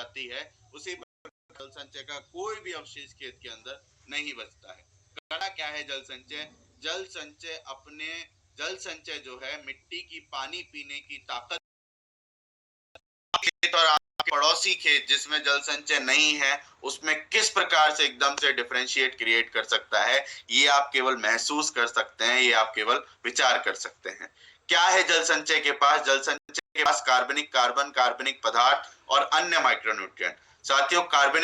जाती है, उसी जल संचय का कोई भी अवशेष खेत के अंदर नहीं बचता है। करना क्या है जल संचय? जल संचय जल संचय जो है मिट्टी की पानी पीने की ताकत, खेत और आपके पड़ोसी खेत जिसमें जल संचय नहीं है उसमें किस प्रकार से एकदम से डिफरेंशिएट क्रिएट कर सकता है, ये आप केवल महसूस कर सकते हैं, ये आप केवल विचार कर सकते हैं। क्या है जल संचय के पास? जल संचय के पास कार्बनिक पदार्थ और अन्य माइक्रोन्यूट्रिएंट। साथियों, कार्बन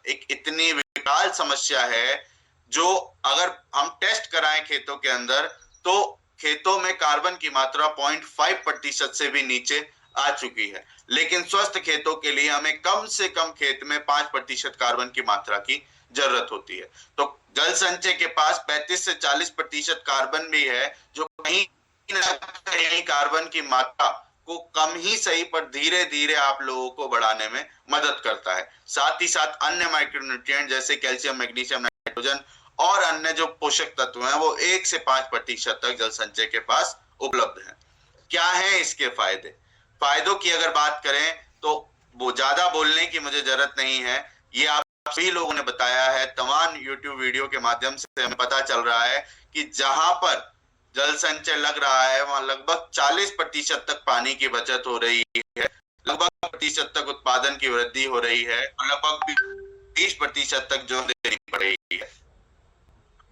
एक इतनी विकराल समस्या है जो अगर हम टेस्ट कराएं खेतों के अंदर तो खेतों में कार्बन की मात्रा 0.5% से भी नीचे आ चुकी है, लेकिन स्वस्थ खेतों के लिए हमें कम से कम खेत में 5% कार्बन की मात्रा की जरूरत होती है। तो जल संचय के पास 35 से 40% कार्बन भी है, जो कहीं ना कहीं कार्बन की मात्रा को कम ही सही पर धीरे धीरे आप लोगों को बढ़ाने में मदद करता है। साथ ही साथ अन्य माइक्रोन्यूट्रिएंट जैसे कैल्शियम, मैग्नीशियम, नाइट्रोजन और अन्य जो पोषक तत्व हैं वो 1 से 5% तक जल संचय के पास उपलब्ध है। क्या है इसके फायदे? फायदों की अगर बात करें तो वो ज्यादा बोलने की मुझे जरूरत नहीं है, ये आप सभी लोगों ने बताया है। तमाम YouTube वीडियो के माध्यम से हमें पता चल रहा है कि जहां पर जल संचय लग रहा है वहां लगभग 40% तक पानी की बचत हो रही है, लगभग प्रतिशत तक उत्पादन की वृद्धि हो रही है और लगभग 20% तक जो देनी पड़ रही है।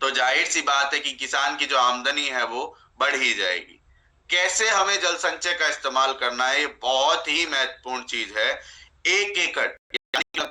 तो जाहिर सी बात है कि किसान की जो आमदनी है वो बढ़ ही जाएगी। कैसे हमें जल संचय का इस्तेमाल करना है, ये बहुत ही महत्वपूर्ण चीज है। 1 एकड़ यानी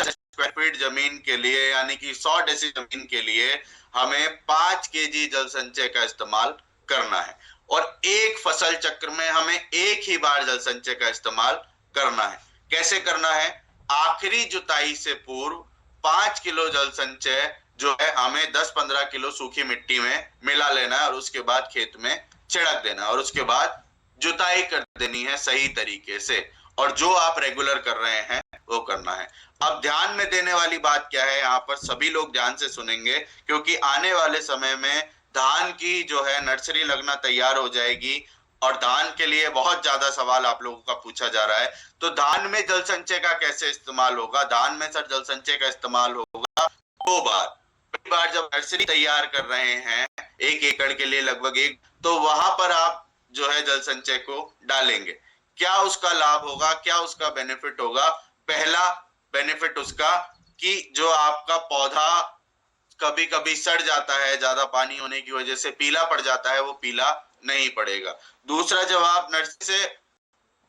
स्क्वायर फीट जमीन के लिए यानी कि 100 डेसी जमीन के लिए हमें 5 केजी जल संचय का इस्तेमाल करना है और एक फसल चक्र में हमें एक ही बार जल संचय का इस्तेमाल करना है। कैसे करना है? आखिरी जुताई से पूर्व 5 किलो जल संचय जो है हमें 10-15 किलो सूखी मिट्टी में मिला लेना है और उसके बाद खेत में छिड़क देना और उसके बाद जुताई कर देनी है सही तरीके से। और जो आप रेगुलर कर रहे हैं वो करना है। अब ध्यान में देने वाली बात क्या है, यहाँ पर सभी लोग ध्यान से सुनेंगे क्योंकि आने वाले समय में धान की जो है नर्सरी लगना तैयार हो जाएगी और धान के लिए बहुत ज्यादा सवाल आप लोगों का पूछा जा रहा है। तो धान में जल संचय का कैसे इस्तेमाल होगा? धान में सर जल संचय का इस्तेमाल होगा 2 बार। पहली बार जब नर्सरी तैयार कर रहे हैं 1 एकड़ के लिए लगभग एक, तो वहां पर आप जो है जल संचय को डालेंगे। क्या उसका लाभ होगा, क्या उसका बेनिफिट होगा? पहला बेनिफिट उसका कि जो आपका पौधा कभी कभी सड़ जाता है, ज्यादा पानी होने की वजह से पीला पड़ जाता है, वो पीला नहीं पड़ेगा। दूसरा, जब आप नर्सरी से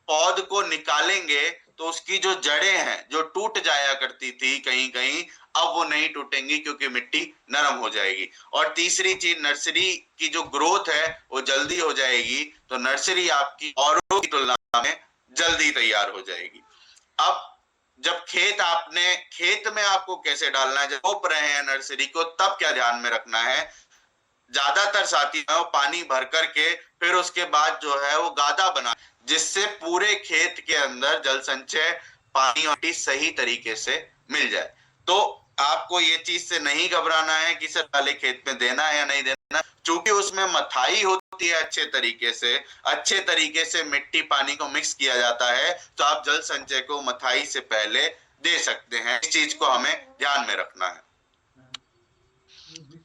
पौध को निकालेंगे तो उसकी जो जड़ें हैं जो टूट जाया करती थी कहीं कहीं, अब वो नहीं टूटेंगी क्योंकि मिट्टी नरम हो जाएगी। और तीसरी चीज, नर्सरी की जो ग्रोथ है वो जल्दी हो जाएगी, तो नर्सरी आपकी औरों की तुलना में जल्दी तैयार हो जाएगी। अब जब खेत में आपको कैसे डालना है, जब रोप रहे हैं नर्सरी को तब क्या ध्यान में रखना है? ज्यादातर साथी पानी भर करके फिर उसके बाद जो है वो गादा बना, जिससे पूरे खेत के अंदर जल संचय पानी और सही तरीके से मिल जाए। तो आपको ये चीज से नहीं घबराना है कि सर वाले खेत में देना है या नहीं देना, चूंकि उसमें मथाई होती है अच्छे तरीके से मिट्टी पानी को मिक्स किया जाता है, तो आप जल संचय को मथाई से पहले दे सकते हैं। इस चीज को हमें ध्यान में रखना है।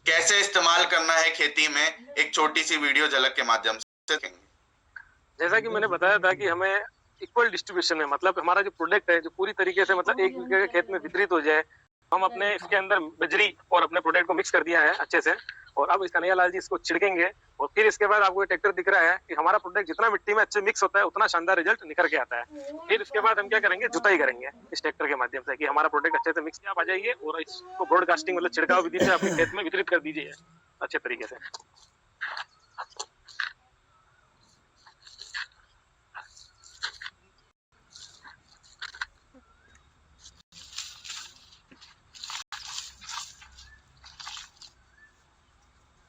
कैसे इस्तेमाल करना है खेती में, एक छोटी सी वीडियो झलक के माध्यम से देखेंगे। जैसा कि मैंने बताया था कि हमें इक्वल डिस्ट्रीब्यूशन है, मतलब हमारा जो प्रोडक्ट है जो पूरी तरीके से मतलब एक बीघे के खेत में वितरित हो जाए। हम अपने इसके अंदर बजरी और अपने प्रोडक्ट को मिक्स कर दिया है अच्छे से, और अब कन्हैया लाल जी इसको छिड़केंगे और फिर इसके बाद आपको ट्रैक्टर दिख रहा है कि हमारा प्रोडक्ट जितना मिट्टी में अच्छे मिक्स होता है उतना शानदार रिजल्ट निकल के आता है। फिर इसके बाद हम क्या करेंगे, जुताई करेंगे इस ट्रैक्टर के माध्यम से कि हमारा प्रोडक्ट अच्छे से मिक्स आप आ जाइए और इसको ब्रॉडकास्टिंग मतलब छिड़काव विधि से अपने खेत में वितरित कर दीजिए अच्छे तरीके से।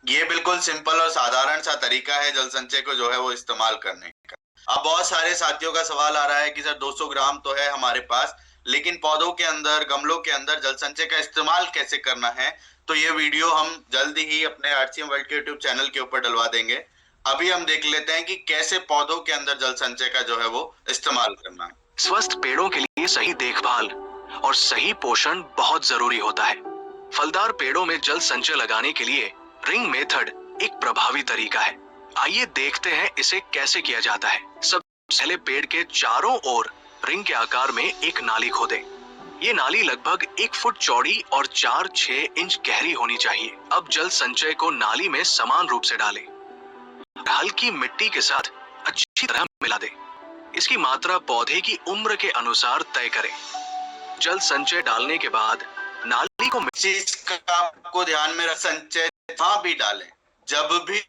ये बिल्कुल सिंपल और साधारण सा तरीका है जल संचय को जो है वो इस्तेमाल करने का। अब बहुत सारे साथियों का सवाल आ रहा है कि सर 200 ग्राम तो है हमारे पास, लेकिन पौधों के अंदर, गमलों के अंदर जल संचय का इस्तेमाल कैसे करना है, तो ये वीडियो हम जल्दी ही अपने आरसीएम वर्ल्ड के यूट्यूब चैनल के ऊपर डलवा देंगे। अभी हम देख लेते हैं कि कैसे पौधों के अंदर जल संचय का जो है वो इस्तेमाल करना है। स्वस्थ पेड़ों के लिए सही देखभाल और सही पोषण बहुत जरूरी होता है। फलदार पेड़ों में जल संचय लगाने के लिए रिंग मेथड एक प्रभावी तरीका है। आइए देखते हैं इसे कैसे किया जाता है। सबसे पहले पेड़ के चारों ओर रिंग के आकार में एक नाली खोदें। ये नाली लगभग 1 फुट चौड़ी और 4-6 इंच गहरी होनी चाहिए। अब जल संचय को नाली में समान रूप से डालें। हल्की मिट्टी के साथ अच्छी तरह मिला दें। इसकी मात्रा पौधे की उम्र के अनुसार तय करें। जल संचय डालने के बाद नाली को चीज का आपको ध्यान में रख, संचय जहाँ भी डालें, जब भी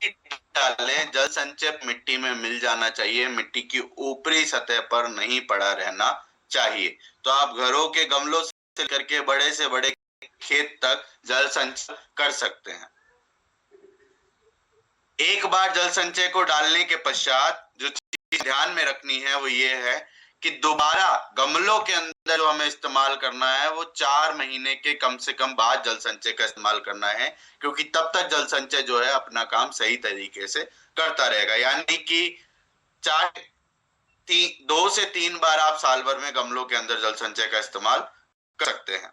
डालें, जल संचय मिट्टी में मिल जाना चाहिए, मिट्टी की ऊपरी सतह पर नहीं पड़ा रहना चाहिए। तो आप घरों के गमलों से करके बड़े से बड़े खेत तक जल संचय कर सकते हैं। एक बार जल संचय को डालने के पश्चात जो चीज ध्यान में रखनी है वो ये है कि दोबारा गमलों के अंदर जो हमें इस्तेमाल करना है वो 4 महीने के कम से कम बाद जल संचय का इस्तेमाल करना है, क्योंकि तब तक जल संचय जो है अपना काम सही तरीके से करता रहेगा। यानी कि 2 से 3 बार आप साल भर में गमलों के अंदर जल संचय का इस्तेमाल कर सकते हैं।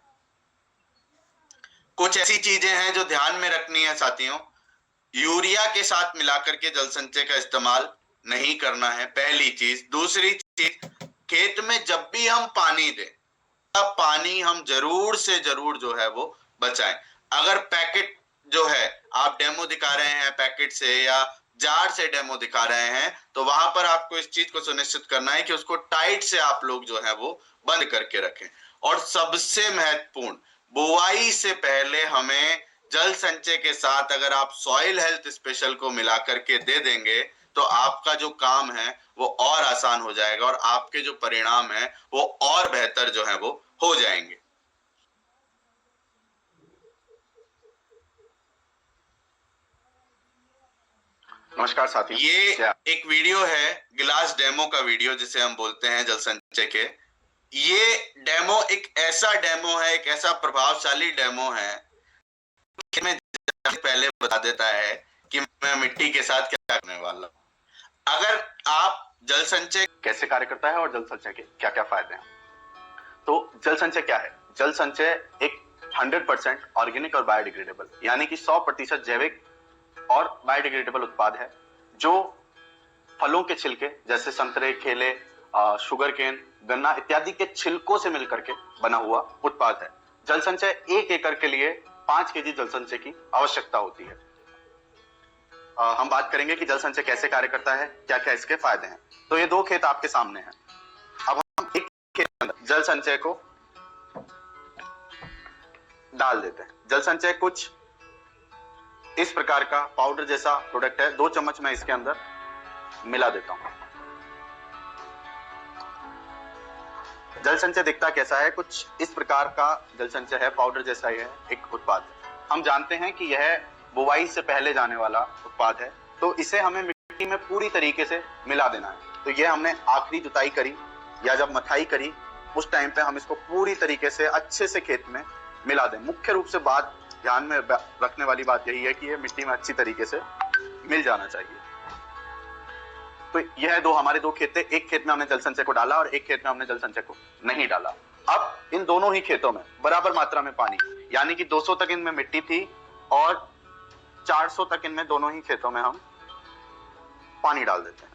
कुछ ऐसी चीजें हैं जो ध्यान में रखनी है साथियों। यूरिया के साथ मिलाकर के जल संचय का इस्तेमाल नहीं करना है, पहली चीज। दूसरी चीज, खेत में जब भी हम पानी दें तब पानी हम जरूर से जरूर जो है वो बचाएं। अगर पैकेट जो है आप डेमो दिखा रहे हैं पैकेट से या जार से डेमो दिखा रहे हैं, तो वहां पर आपको इस चीज को सुनिश्चित करना है कि उसको टाइट से आप लोग जो है वो बंद करके रखें। और सबसे महत्वपूर्ण, बुआई से पहले हमें जल संचय के साथ अगर आप सॉइल हेल्थ स्पेशल को मिला करके दे देंगे तो आपका जो काम है वो और आसान हो जाएगा और आपके जो परिणाम है वो और बेहतर जो है वो हो जाएंगे। नमस्कार साथियों, ये एक वीडियो है, गिलास डेमो का वीडियो जिसे हम बोलते हैं जल संचय के। ये डेमो एक ऐसा डेमो है, एक ऐसा प्रभावशाली डेमो है कि मैं पहले बता देता है कि मैं मिट्टी के साथ क्या करने वाला हूं। अगर आप जल संचय कैसे कार्य करता है और जल संचय के क्या क्या फायदे हैं। तो जल संचय क्या है? जल संचय एक 100% ऑर्गेनिक और बायोडिग्रेडेबल यानी कि 100% जैविक और बायोडिग्रेडेबल उत्पाद है जो फलों के छिलके जैसे संतरे, केले, शुगर केन, गन्ना इत्यादि के छिलकों से मिलकर के बना हुआ उत्पाद है। जल संचय 1 एकड़ के लिए 5 केजी जल संचय की आवश्यकता होती है। हम बात करेंगे कि जल संचय कैसे कार्य करता है, क्या क्या इसके फायदे हैं। तो ये 2 खेत आपके सामने हैं। अब हम एक खेत के अंदर जल संचय को डाल देते हैं। जल संचय कुछ इस प्रकार का पाउडर जैसा प्रोडक्ट है। 2 चम्मच मैं इसके अंदर मिला देता हूं। जल संचय दिखता कैसा है? कुछ इस प्रकार का जल संचय है, पाउडर जैसा ही है, एक उत्पाद। हम जानते हैं कि यह बुवाई से पहले जाने वाला उत्पाद है, तो इसे हमें मिट्टी में पूरी तरीके से मिला देना है। तो ये हमने आखिरी जुताई करी या जब मथाई करी उस टाइम पे हम इसको पूरी तरीके से अच्छे से खेत में मिला दें। मुख्य रूप से बात ध्यान में रखने वाली बात यही है कि ये मिट्टी में अच्छी तरीके से मिल जाना चाहिए। तो यह हमारे 2 खेत थे। एक खेत में हमने जल संचय को डाला और एक खेत में हमने जल संचय को नहीं डाला। अब इन दोनों ही खेतों में बराबर मात्रा में पानी, यानी कि 200 तक इनमें मिट्टी थी और 400 तक इनमें दोनों ही खेतों में हम पानी डाल देते हैं।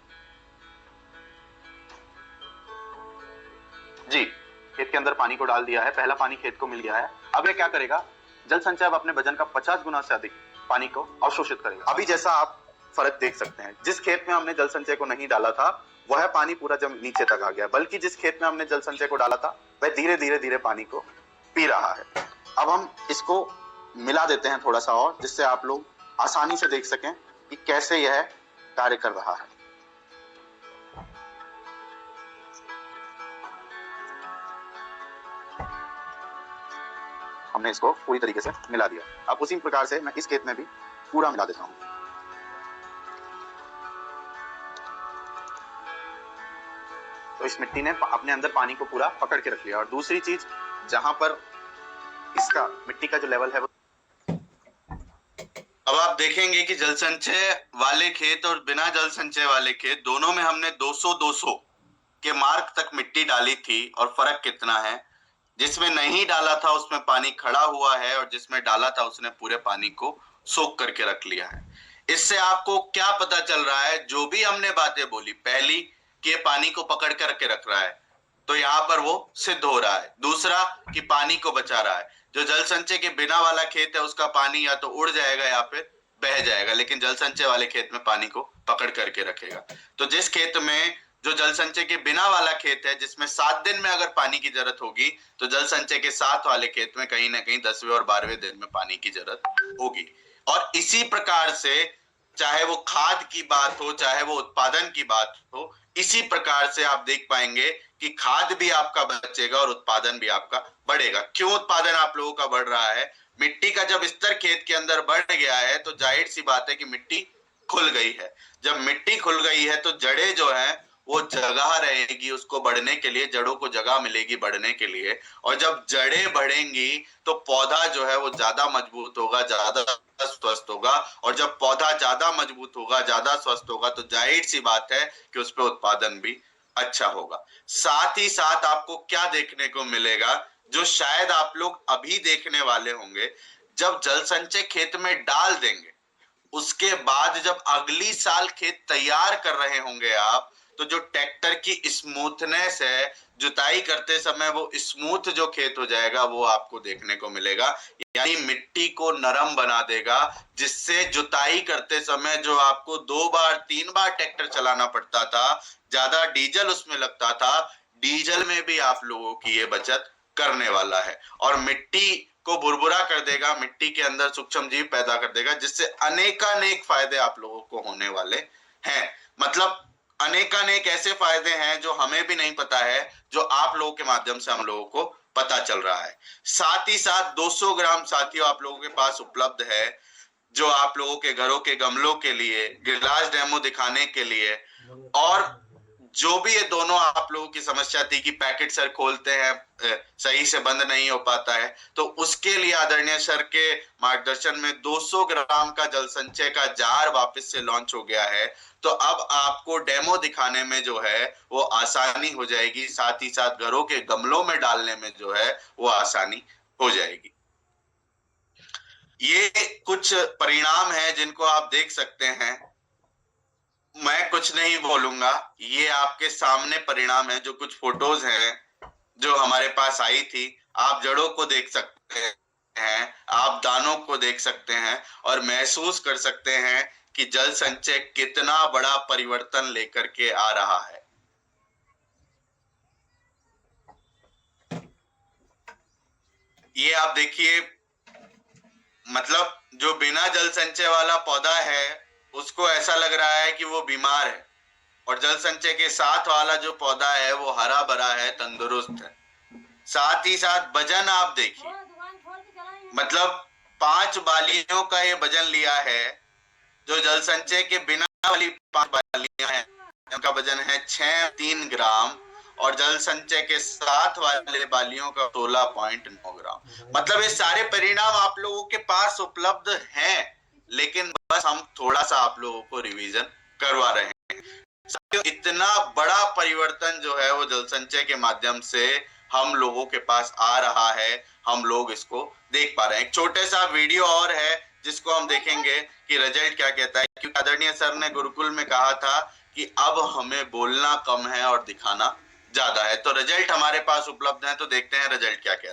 जी, खेत के अंदर पानी को डाल दिया है, पहला पानी खेत को मिल गया है। अब ये क्या करेगा? जल संचय अब अपने वजन का 50 गुना से अधिक पानी को अवशोषित करेगा। अभी जैसा आप फर्क देख सकते हैं, जिस खेत में हमने जल संचय को नहीं डाला था वह पानी पूरा जब नीचे तक आ गया, बल्कि जिस खेत में हमने जल संचय को डाला था वह धीरे धीरे धीरे पानी को पी रहा है। अब हम इसको मिला देते हैं थोड़ा सा और, जिससे आप लोग आसानी से देख सकें कि कैसे यह कार्य कर रहा है। हमने इसको पूरी तरीके से मिला दिया। अब उसी प्रकार से मैं इस खेत में भी पूरा मिला देता हूं। तो इस मिट्टी ने अपने अंदर पानी को पूरा पकड़ के रख लिया। और दूसरी चीज, जहां पर इसका मिट्टी का जो लेवल है वो, अब आप देखेंगे कि जल संचय वाले खेत और बिना जल संचय वाले खेत दोनों में हमने 200-200 के मार्क तक मिट्टी डाली थी और फर्क कितना है। जिसमें नहीं डाला था उसमें पानी खड़ा हुआ है और जिसमें डाला था उसने पूरे पानी को सोख करके रख लिया है। इससे आपको क्या पता चल रहा है, जो भी हमने बातें बोली, पहली कि ये पानी को पकड़ करके रख रहा है तो यहाँ पर वो सिद्ध हो रहा है। दूसरा कि पानी को बचा रहा है। जो जल संचय के बिना वाला खेत है उसका पानी या तो उड़ जाएगा या फिर बह जाएगा, लेकिन जल संचय वाले खेत में पानी को पकड़ करके रखेगा। तो जिस खेत में जो जल संचय के बिना वाला खेत है, जिसमें 7 दिन में अगर पानी की जरूरत होगी, तो जल संचय के साथ वाले खेत में कहीं ना कहीं 10वें और 12वें दिन में पानी की जरूरत होगी। और इसी प्रकार से चाहे वो खाद की बात हो, चाहे वो उत्पादन की बात हो, इसी प्रकार से आप देख पाएंगे कि खाद भी आपका बचेगा और उत्पादन भी आपका बढ़ेगा। क्यों उत्पादन आप लोगों का बढ़ रहा है? मिट्टी का जब स्तर खेत के अंदर बढ़ गया है तो जाहिर सी बात है कि मिट्टी खुल गई है। जब मिट्टी खुल गई है तो जड़ें जो है वो जगह रहेगी उसको बढ़ने के लिए, जड़ों को जगह मिलेगी बढ़ने के लिए। और जब जड़ें बढ़ेंगी तो पौधा जो है वो ज्यादा मजबूत होगा, ज्यादा स्वस्थ होगा। और जब पौधा ज्यादा मजबूत होगा, ज्यादा स्वस्थ होगा, तो जाहिर सी बात है कि उस पर उत्पादन भी अच्छा होगा। साथ ही साथ आपको क्या देखने को मिलेगा, जो शायद आप लोग अभी देखने वाले होंगे, जब जल संचय खेत में डाल देंगे उसके बाद जब अगली साल खेत तैयार कर रहे होंगे आप, तो जो ट्रैक्टर की स्मूथनेस है, जुताई करते समय वो स्मूथ जो खेत हो जाएगा वो आपको देखने को मिलेगा। यानी मिट्टी को नरम बना देगा, जिससे जुताई करते समय जो आपको 2 बार 3 बार ट्रैक्टर चलाना पड़ता था, ज्यादा डीजल उसमें लगता था, डीजल में भी आप लोगों की ये बचत करने वाला है। और मिट्टी को भुरभुरा कर देगा, मिट्टी के अंदर सूक्ष्म जीव पैदा कर देगा, जिससे अनेकानेक फायदे आप लोगों को होने वाले हैं। मतलब अनेकानेक ऐसे फायदे हैं जो हमें भी नहीं पता है, जो आप लोगों के माध्यम से हम लोगों को पता चल रहा है। साथ ही साथ 200 ग्राम साथियों आप लोगों के पास उपलब्ध है, जो आप लोगों के घरों के गमलों के लिए, गिलास डेमो दिखाने के लिए, और जो भी ये दोनों आप लोगों की समस्या थी कि पैकेट सर खोलते हैं सही से बंद नहीं हो पाता है, तो उसके लिए आदरणीय सर के मार्गदर्शन में 200 ग्राम का जल संचय का जार वापस से लॉन्च हो गया है। तो अब आपको डेमो दिखाने में जो है वो आसानी हो जाएगी, साथ ही साथ घरों के गमलों में डालने में जो है वो आसानी हो जाएगी। ये कुछ परिणाम है जिनको आप देख सकते हैं। मैं कुछ नहीं बोलूंगा, ये आपके सामने परिणाम है। जो कुछ फोटोज हैं जो हमारे पास आई थी, आप जड़ों को देख सकते हैं, आप दानों को देख सकते हैं और महसूस कर सकते हैं कि जल संचय कितना बड़ा परिवर्तन लेकर के आ रहा है। ये आप देखिए, मतलब जो बिना जल संचय वाला पौधा है उसको ऐसा लग रहा है कि वो बीमार है, और जल संचय के साथ वाला जो पौधा है वो हरा भरा है, तंदुरुस्त है। साथ ही साथ वजन आप देखिए, मतलब 5 बालियों का ये वजन लिया है। जो जल संचय के बिना वाली 5 बालियां हैं उनका वजन है 6-3 ग्राम, और जल संचय के साथ वाले बालियों का 16.9 ग्राम। मतलब ये सारे परिणाम आप लोगों के पास उपलब्ध हैं, लेकिन बस हम थोड़ा सा आप लोगों को रिवीजन करवा रहे हैं। इतना बड़ा परिवर्तन जो है वो जल संचय के माध्यम से हम लोगों के पास आ रहा है, हम लोग इसको देख पा रहे हैं। एक छोटे सा वीडियो और है जिसको हम देखेंगे कि रिजल्ट क्या कहता है, क्योंकि आदरणीय सर ने गुरुकुल में कहा था कि अब हमें बोलना कम है और दिखाना ज्यादा है। तो रिजल्ट हमारे पास उपलब्ध है, तो देखते हैं रिजल्ट क्या कहता है।